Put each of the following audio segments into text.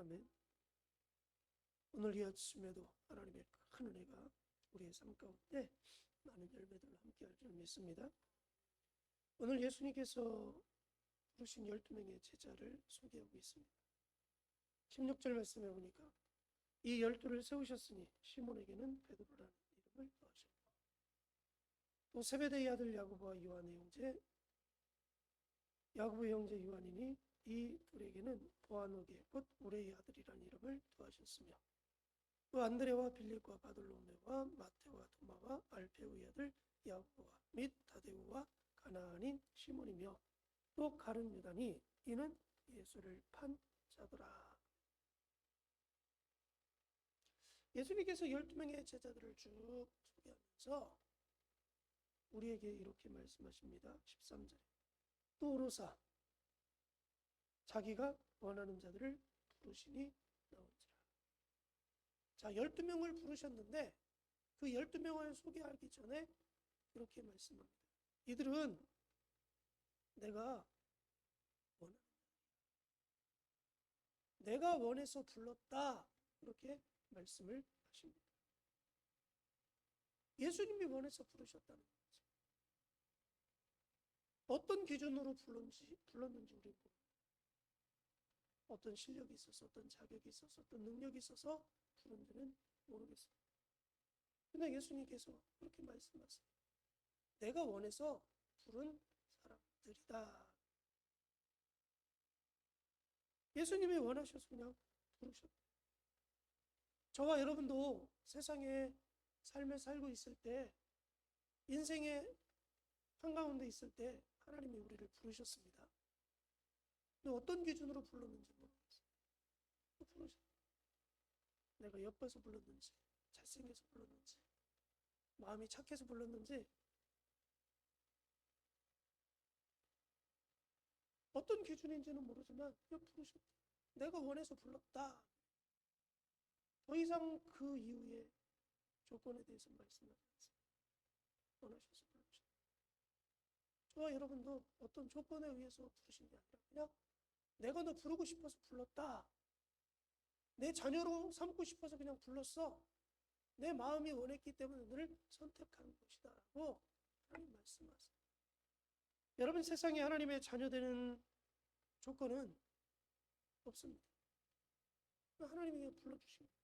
아멘. 오늘 이 아침에도 하나님의 큰 은혜가 우리의 삶 가운데 많은 열매들을 함께할 줄 믿습니다. 오늘 예수님께서 부르신 12명의 제자를 소개하고 있습니다. 16절 말씀에 보니까 이 12를 세우셨으니 시몬에게는 베드로라는 이름을 더하셨고 또 세베대의 아들 야고보와 요한의 형제 야고보의 형제 요한이니 이 둘에게는 보아노게 곧 우레의 아들이라는 이름을 더하셨으며 또 안드레와 빌립과 바돌로메와 마테와 도마와 알페우의 아들 야고보와 및 다데우와 가나안인 시몬이며 또 가룟 유다니 이는 예수를 판 자더라. 예수님께서 12명의 제자들을 쭉 소개하면서 우리에게 이렇게 말씀하십니다. 13절에 또 오로사 자기가 원하는 자들을 부르시니 나온지라. 자, 12명을 부르셨는데 그 12명을 소개하기 전에 이렇게 말씀합니다. 이들은 내가 원하는 내가 원해서 불렀다. 이렇게 말씀을 하십니다. 예수님이 원해서 부르셨다는 거죠. 어떤 기준으로 불렀는지 우리는 모릅니다. 어떤 실력이 있어서, 어떤 자격이 있어서, 어떤 능력이 있어서 부른지는 모르겠습니다. 그러나 예수님께서 그렇게 말씀하세요. 내가 원해서 부른 사람들이다. 예수님이 원하셔서 그냥 부르셨다. 저와 여러분도 세상에 삶을 살고 있을 때, 인생의 한가운데 있을 때 하나님이 우리를 부르셨습니다. 근데 어떤 기준으로 불렀는지 모르겠어요. 부르셨어요. 내가 예뻐서 불렀는지, 잘생겨서 불렀는지, 마음이 착해서 불렀는지, 어떤 기준인지는 모르지만 그냥 부르셨다. 내가 원해서 불렀다. 더 이상 그 이후에 조건에 대해서 말씀하지 않습니다. 원하셔서 부르셨다. 저와 여러분도 어떤 조건에 의해서 부르신 게 아니라 그냥 내가 너 부르고 싶어서 불렀다. 내 자녀로 삼고 싶어서 그냥 불렀어. 내 마음이 원했기 때문에 너를 선택한 것이다 라고 하나님 말씀하세요. 여러분, 세상에 하나님의 자녀 되는 조건은 없습니다. 하나님이 그냥 불러주십니다.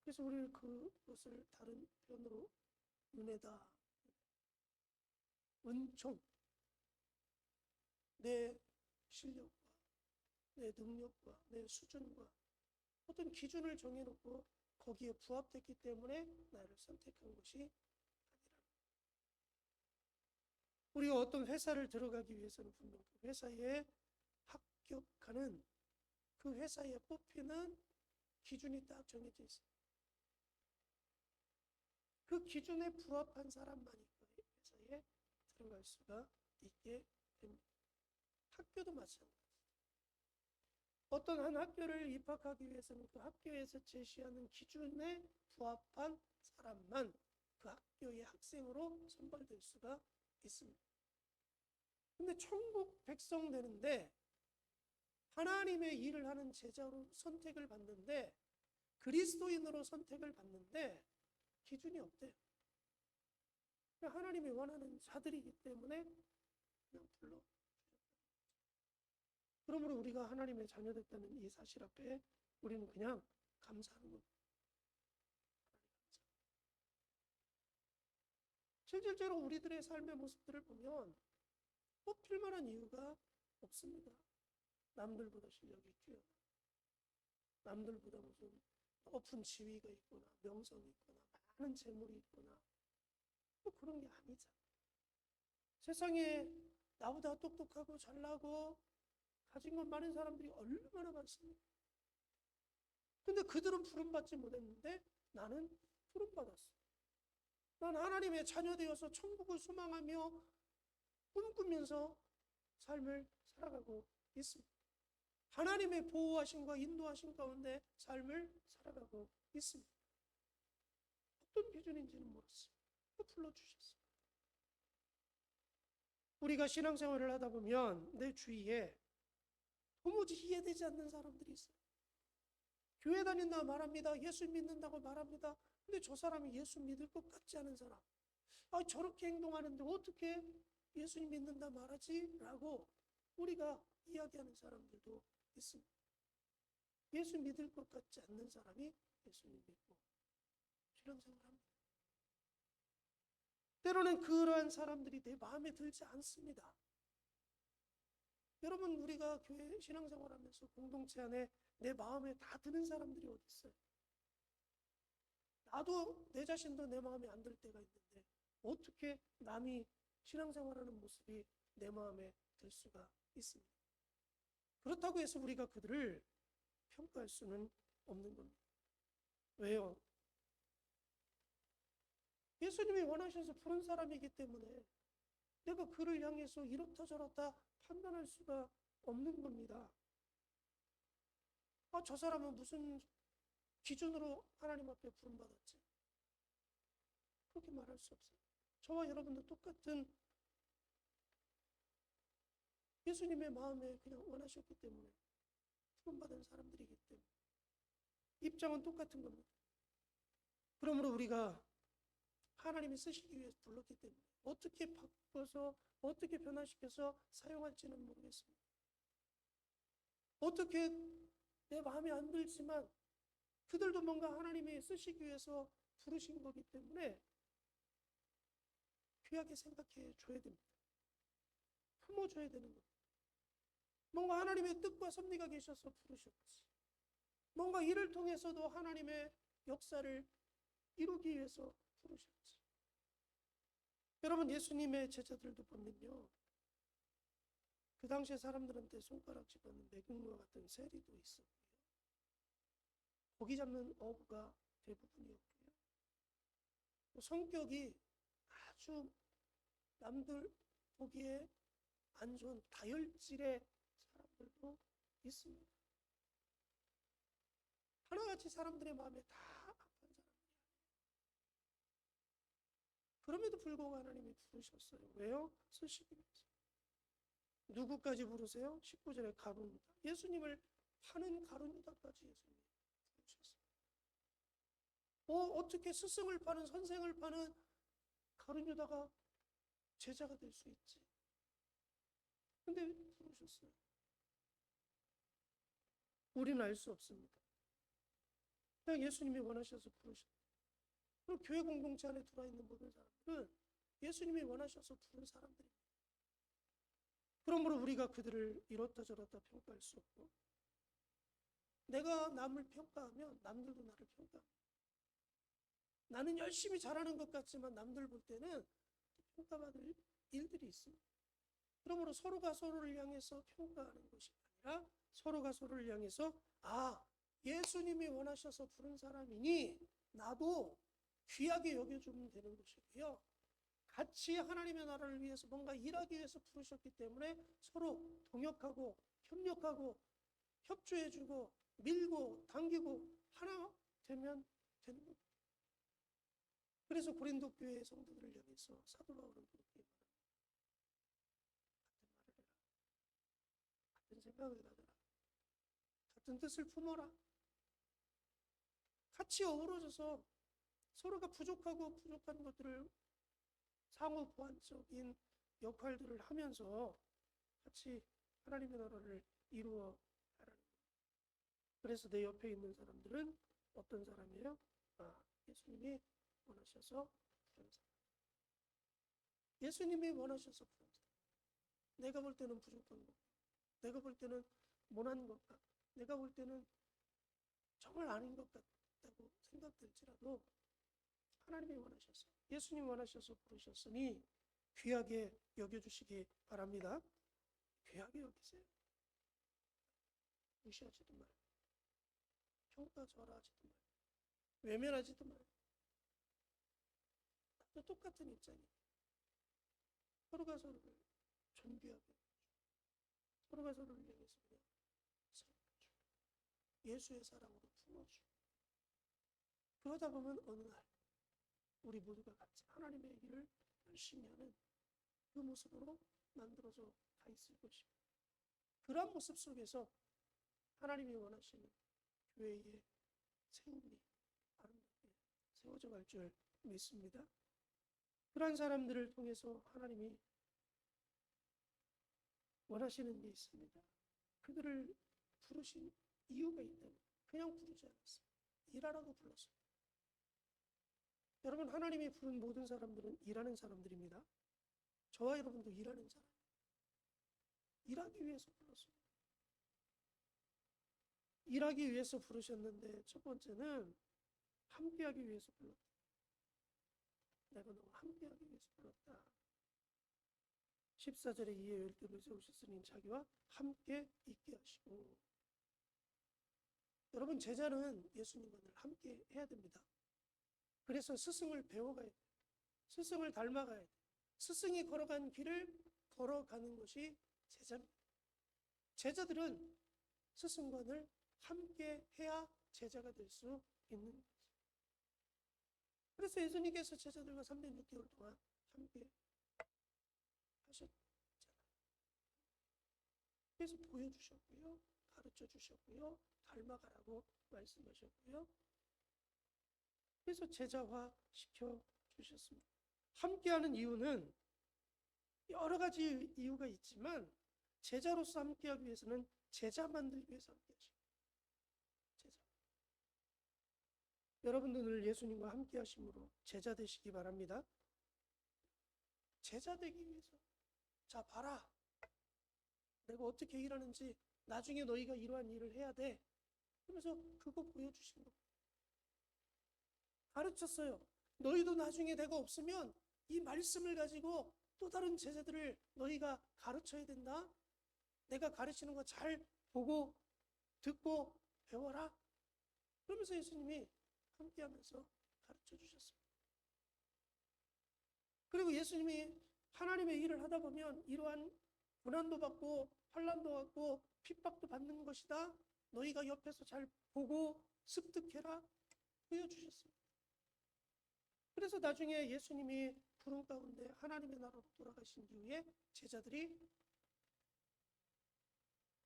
그래서 우리는 그것을 다른 표현으로 은혜다, 은총, 내 실력과 내 능력과 내 수준과 어떤 기준을 정해놓고 거기에 부합됐기 때문에 나를 선택한 것이 아니라, 우리가 어떤 회사를 들어가기 위해서는 분명 그 회사에 합격하는, 그 회사에 뽑히는 기준이 딱 정해져 있어요. 그 기준에 부합한 사람만이 그 회사에 들어갈 수가 있게 됩니다. 학교도 마찬가지입니다. 어떤 한 학교를 입학하기 위해서는 그 학교에서 제시하는 기준에 부합한 사람만 그 학교의 학생으로 선발될 수가 있습니다. 근데 천국 백성 되는데 하나님의 일을 하는 제자로 선택을 받는데, 그리스도인으로 선택을 받는데 기준이 없대요. 하나님이 원하는 자들이기 때문에 그냥 불러주셨다. 그러므로 우리가 하나님의 자녀됐다는 이 사실 앞에 우리는 그냥 감사하는 겁니다. 실질적으로 우리들의 삶의 모습들을 보면 뽑힐 만한 이유가 없습니다. 남들보다 실력이 뛰어나, 남들보다 무슨 높은 지위가 있거나 명성이 있거나 많은 재물이 있거나 뭐 그런 게 아니잖아. 세상에 나보다 똑똑하고 잘나고 가진 것 많은 사람들이 얼마나 많습니까? 근데 그들은 부름받지 못했는데 나는 부름받았어. 난 하나님의 자녀 되어서 천국을 소망하며 꿈꾸면서 삶을 살아가고 있습니다. 하나님의 보호하심과 인도하심 가운데 삶을 살아가고 있습니다. 어떤 기준인지는 모르겠어요. 불러주셨어요. 우리가 신앙생활을 하다 보면 내 주위에 도무지 이해되지 않는 사람들이 있어요. 교회 다닌다 말합니다. 예수 믿는다고 말합니다. 근데 저 사람이 예수 믿을 것 같지 않은 사람. 저렇게 행동하는데 어떻게 예수님 믿는다 말하지? 라고 우리가 이야기하는 사람들도 있습니다. 예수 믿을 것 같지 않는 사람이 예수님 믿고 신앙생활을 합니다. 때로는 그러한 사람들이 내 마음에 들지 않습니다. 여러분, 우리가 교회 신앙생활하면서 공동체 안에 내 마음에 다 드는 사람들이 어디 있어요? 나도 내 자신도 내 마음에 안 들 때가 있는데 어떻게 남이 신앙생활하는 모습이 내 마음에 들 수가 있습니다. 그렇다고 해서 우리가 그들을 평가할 수는 없는 겁니다. 왜요? 예수님이 원하셔서 부른 사람이기 때문에 내가 그를 향해서 이렇다 저렇다 판단할 수가 없는 겁니다. 저 사람은 무슨 기준으로 하나님 앞에 부름받았지? 그렇게 말할 수 없어요. 저와 여러분도 똑같은 예수님의 마음에 그냥 원하셨기 때문에 부름받은 사람들이기 때문에 입장은 똑같은 겁니다. 그러므로 우리가 하나님이 쓰시기 위해서 불렀기 때문에 어떻게 바꿔서 어떻게 변화시켜서 사용할지는 모르겠습니다. 어떻게 내 마음에 안 들지만 그들도 뭔가 하나님이 쓰시기 위해서 부르신 거기 때문에 귀하게 생각해 줘야 됩니다. 품어줘야 되는 겁니다. 뭔가 하나님의 뜻과 섭리가 계셔서 부르셨지. 뭔가 이를 통해서도 하나님의 역사를 이루기 위해서 부르셨지. 여러분, 예수님의 제자들도 보면요, 그 당시에 사람들한테 손가락 집어는 매국노 같은 세리도 있었고요, 고기 잡는 어부가 대부분이었고요, 성격이 아주 남들 보기에 안 좋은 다혈질의 사람들도 있습니다. 하나같이 사람들의 마음에 다 아픈 사람들이 아니에요. 그럼에도 불구하고 하나님이 부르셨어요. 왜요? 쓰시기 위해서. 누구까지 부르세요? 19절에 가룟유다. 예수님을 파는 가룟유다까지 예수님이 부르셨어요. 어떻게 스승을 파는, 선생을 파는 가룟유다가 제자가 될 수 있지? 근데 부르셨어요. 우리는 알 수 없습니다. 그냥 예수님이 원하셔서 부르셨어요. 그리고 교회 공동체 안에 들어와 있는 모든 사람들은 예수님이 원하셔서 부른 사람들입니다. 그러므로 우리가 그들을 이렇다 저렇다 평가할 수 없고, 내가 남을 평가하면 남들도 나를 평가합니다. 나는 열심히 잘하는 것 같지만 남들 볼 때는 평가받을 일들이 있습니다. 그러므로 서로가 서로를 향해서 평가하는 것이 아니라 서로가 서로를 향해서 예수님이 원하셔서 부른 사람이니 나도 귀하게 여겨주면 되는 것이고요, 같이 하나님의 나라를 위해서 뭔가 일하기 위해서 부르셨기 때문에 서로 동역하고 협력하고 협조해주고 밀고 당기고 하나 되면 되는 겁니다. 그래서 고린도 교회 성도들을 향해서 사도 바울은 그렇게 말합니다. 같은 말을 해라. 같은 생각을 가져라. 같은 뜻을 품어라. 같이 어우러져서 서로가 부족하고 부족한 것들을 상호 보완적인 역할들을 하면서 같이 하나님의 나라를 이루어 가라는 겁니다. 그래서 내 옆에 있는 사람들은 어떤 사람이에요? 예수님이 원하셔서 부른 사람. 예수님이 원하셔서 부른 사람. 내가 볼 때는 부족한 것, 내가 볼 때는 못한 것 같고, 내가 볼 때는 정말 아닌 것 같다고 생각될지라도 하나님이 원하셔서, 예수님이 원하셔서 부르셨으니 귀하게 여겨주시기 바랍니다. 귀하게 여기세요. 무시하지도 말고, 평가절하지도 말고, 외면하지도 말고, 또 똑같은 입장이에요. 서로가 서로를 존귀하게 여겨주고, 서로가 서로를 향해서 그냥 사랑해주고, 예수의 사랑으로 품어주고, 그러다 보면 어느 날 우리 모두가 같이 하나님의 일을 열심히 하는 그 모습으로 만들어져 가 있을 것입니다. 그런 모습 속에서 하나님이 원하시는 교회의 세움이 아름답게 세워져 갈 줄 믿습니다. 그러한 사람들을 통해서 하나님이 원하시는 게 있습니다. 그들을 부르신 이유가 있다면 그냥 부르지 않았습니다. 일하라고 불렀습니다. 여러분, 하나님이 부른 모든 사람들은 일하는 사람들입니다. 저와 여러분도 일하는 사람, 일하기 위해서 불렀습니다. 일하기 위해서 부르셨는데 첫 번째는 함께하기 위해서 불렀다. 내가 너와 함께하기 위해서 불렀다. 14절에 이에 열두를 세우셨으니 자기와 함께 있게 하시고. 여러분, 제자는 예수님과 늘 함께 해야 됩니다. 그래서 스승을 배워가야 돼요. 스승을 닮아가야 돼요. 스승이 걸어간 길을 걸어가는 것이 제자입니다. 제자들은 스승과 늘 함께 해야 제자가 될 수 있는 거죠. 그래서 예수님께서 제자들과 3년 6개월 동안 함께 하셨잖아요. 그래서 보여주셨고요, 가르쳐 주셨고요, 닮아가라고 말씀하셨고요. 그래서 제자화 시켜주셨습니다. 함께하는 이유는 여러 가지 이유가 있지만 제자로서 함께하기 위해서는 제자 만들기 위해서 함께하십니다. 제자. 여러분도 늘 예수님과 함께하심으로 제자 되시기 바랍니다. 제자 되기 위해서 자 봐라, 내가 어떻게 일하는지 나중에 너희가 이러한 일을 해야 돼. 그러면서 그거 보여주신 겁니다. 가르쳤어요. 너희도 나중에 내가 없으면 이 말씀을 가지고 또 다른 제자들을 너희가 가르쳐야 된다. 내가 가르치는 거 잘 보고 듣고 배워라. 그러면서 예수님이 함께하면서 가르쳐 주셨습니다. 그리고 예수님이 하나님의 일을 하다 보면 이러한 고난도 받고 환난도 받고 핍박도 받는 것이다. 너희가 옆에서 잘 보고 습득해라. 보여주셨습니다. 그래서 나중에 예수님이 부름 가운데 하나님의 나라로 돌아가신 이후에 제자들이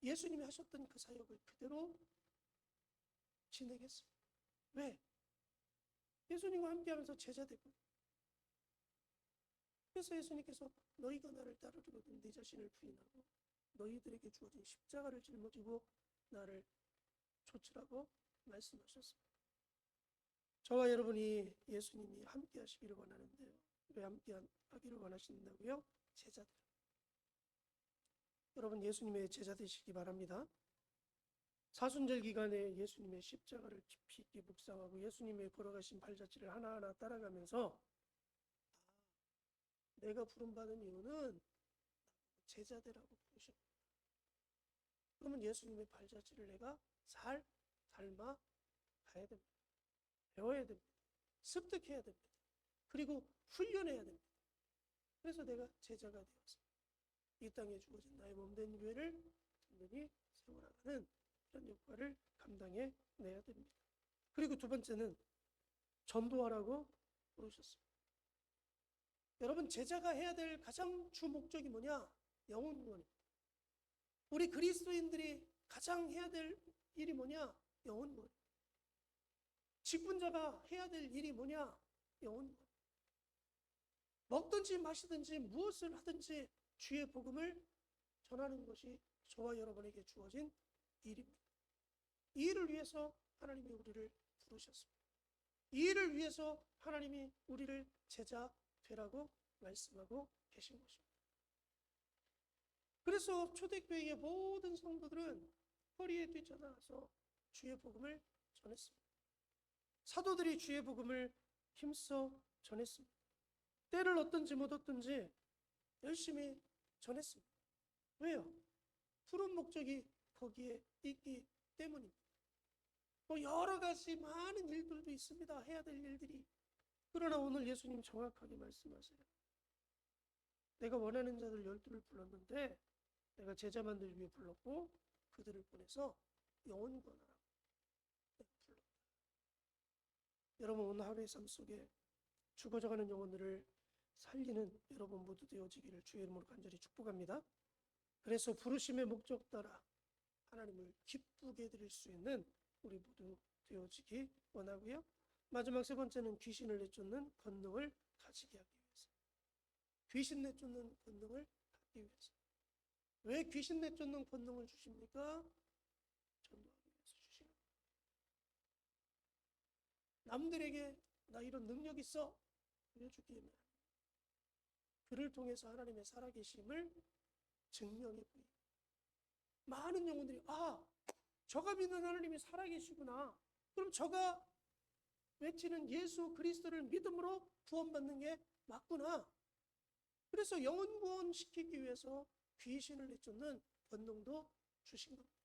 예수님이 하셨던 그 사역을 그대로 진행했습니다. 왜? 예수님과 함께하면서 제자되고. 그래서 예수님께서 너희가 나를 따르려거든 네 자신을 부인하고 너희들에게 주어진 십자가를 짊어지고 나를 좇으라고 말씀하셨습니다. 저와 여러분이 예수님이 함께 하시기를 원하는데요. 왜 함께 하기를 원하신다고요? 제자들. 여러분, 예수님의 제자 되시기 바랍니다. 사순절 기간에 예수님의 십자가를 깊이 있게 묵상하고 예수님의 걸어가신 발자취를 하나하나 따라가면서 내가 부름받은 이유는 제자되라고 부르십니다. 그러면 예수님의 발자취를 내가 잘 닮아 가야 됩니다. 배워야 됩니다. 습득해야 됩니다. 그리고 훈련해야 됩니다. 그래서 내가 제자가 되어서 이 땅에 주어진 나의 몸된 교회를 든든히 세워나가는 이런 역할을 감당해 내야 됩니다. 그리고 두 번째는 전도하라고 부르셨습니다. 여러분, 제자가 해야 될 가장 주 목적이 뭐냐? 영혼 구원입니다. 우리 그리스도인들이 가장 해야 될 일이 뭐냐? 영혼 구원. 직분자가 해야 될 일이 뭐냐? 영혼 구원. 먹든지 마시든지 무엇을 하든지 주의 복음을 전하는 것이 저와 여러분에게 주어진 일입니다. 이 일을 위해서 하나님이 우리를 부르셨습니다. 이 일을 위해서 하나님이 우리를 제자 되라고 말씀하고 계신 것입니다. 그래서 초대교회의 모든 성도들은 허리에 뛰쳐나가서 주의 복음을 전했습니다. 사도들이 주의 복음을 힘써 전했습니다. 때를 얻든지 못 얻든지 열심히 전했습니다. 왜요? 푸른 목적이 거기에 있기 때문입니다. 여러 가지 많은 일들도 있습니다. 해야 될 일들이. 그러나 오늘 예수님 정확하게 말씀하세요. 내가 원하는 자들 12를 불렀는데 내가 제자 만들기 위해 불렀고 그들을 보내서 영혼 구원하라고 내가 불렀다. 여러분, 오늘 하루의 삶 속에 죽어져가는 영혼들을 살리는 여러분 모두 되어지기를 주의 이름으로 간절히 축복합니다. 그래서 부르심의 목적 따라 하나님을 기쁘게 드릴 수 있는 우리 모두 되어지기 원하고요. 마지막 세 번째는 귀신을 내쫓는 권능을 가지게 하기 위해서. 귀신 내쫓는 권능을 갖기 위해서. 왜 귀신 내쫓는 권능을 주십니까? 전도하기 위해서 주시는 거예요. 남들에게 나 이런 능력 있어 보여주기 위해 그를 통해서 하나님의 살아계심을 증명해 보이고 많은 영혼들이 저가 믿는 하나님이 살아계시구나. 그럼 저가 외치는 예수 그리스도를 믿음으로 구원받는 게 맞구나. 그래서 영혼 구원시키기 위해서 귀신을 내쫓는 권능도 주신 겁니다.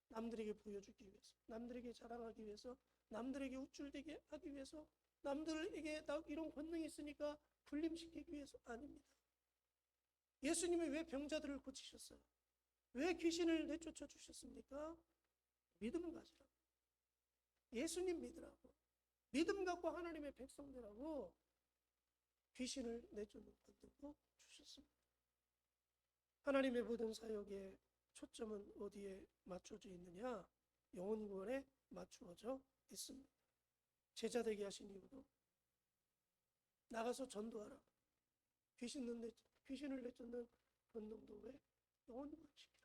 남들에게 보여주기 위해서, 남들에게 자랑하기 위해서, 남들에게 우쭐대게 하기 위해서, 남들에게 나 이런 권능이 있으니까 군림시키기 위해서 아닙니다. 예수님이 왜 병자들을 고치셨어요? 왜 귀신을 내쫓아 주셨습니까? 믿음을 가지라고. 예수님 믿으라고. 믿음 갖고 하나님의 백성들하고 귀신을 내쫓는 권능도 주셨습니다. 하나님의 모든 사역의 초점은 어디에 맞춰져 있느냐? 영혼 구원에 맞추어져 있습니다. 제자 되게 하신 이유도 나가서 전도하라. 귀신을 내쫓는 권능도 왜? 영혼 구원시키라.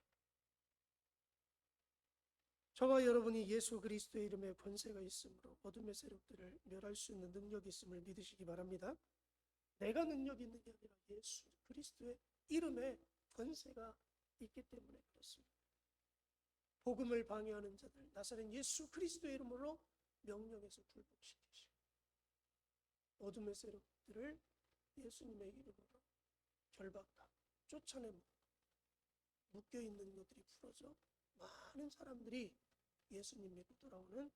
저와 여러분이 예수 그리스도의 이름에 권세가 있으므로 어둠의 세력들을 멸할 수 있는 능력이 있음을 믿으시기 바랍니다. 내가 능력이 있는 게 아니라 예수 그리스도의 이름에 권세가 있기 때문에 그렇습니다. 복음을 방해하는 자들 나사렛 예수 그리스도의 이름으로 명령해서 굴복시키시고 어둠의 세력들을 예수님의 이름으로 결박하고 쫓아내고 묶여있는 것들이 풀어져 많은 사람들이 예수님 믿고 돌아오는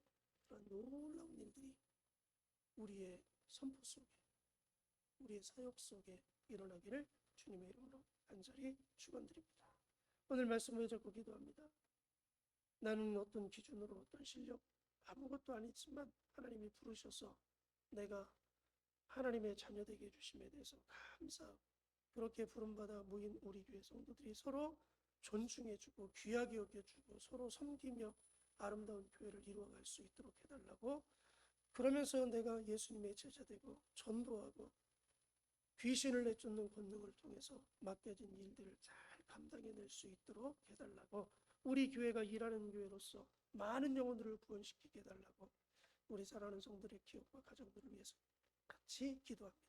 그런 놀라운 일들이 우리의 선포 속에 우리의 사역 속에 일어나기를 주님의 이름으로 간절히 축원드립니다. 오늘 말씀을 잡고 기도합니다. 나는 어떤 기준으로 어떤 실력 아무것도 아니지만 하나님이 부르셔서 내가 하나님의 자녀 되게 해주심에 대해서 감사하고 그렇게 부름받아 모인 우리 교회 성도들이 서로 존중해주고 귀하게 여겨주고 서로 섬기며 아름다운 교회를 이루어갈 수 있도록 해달라고 그러면서 내가 예수님의 제자 되고 전도하고 귀신을 내쫓는 권능을 통해서 맡겨진 일들을 잘 감당해낼 수 있도록 해달라고 우리 교회가 일하는 교회로서 많은 영혼들을 구원시키게 해달라고 우리 사랑하는 성들의 기업과 가정들을 위해서 같이 기도합니다.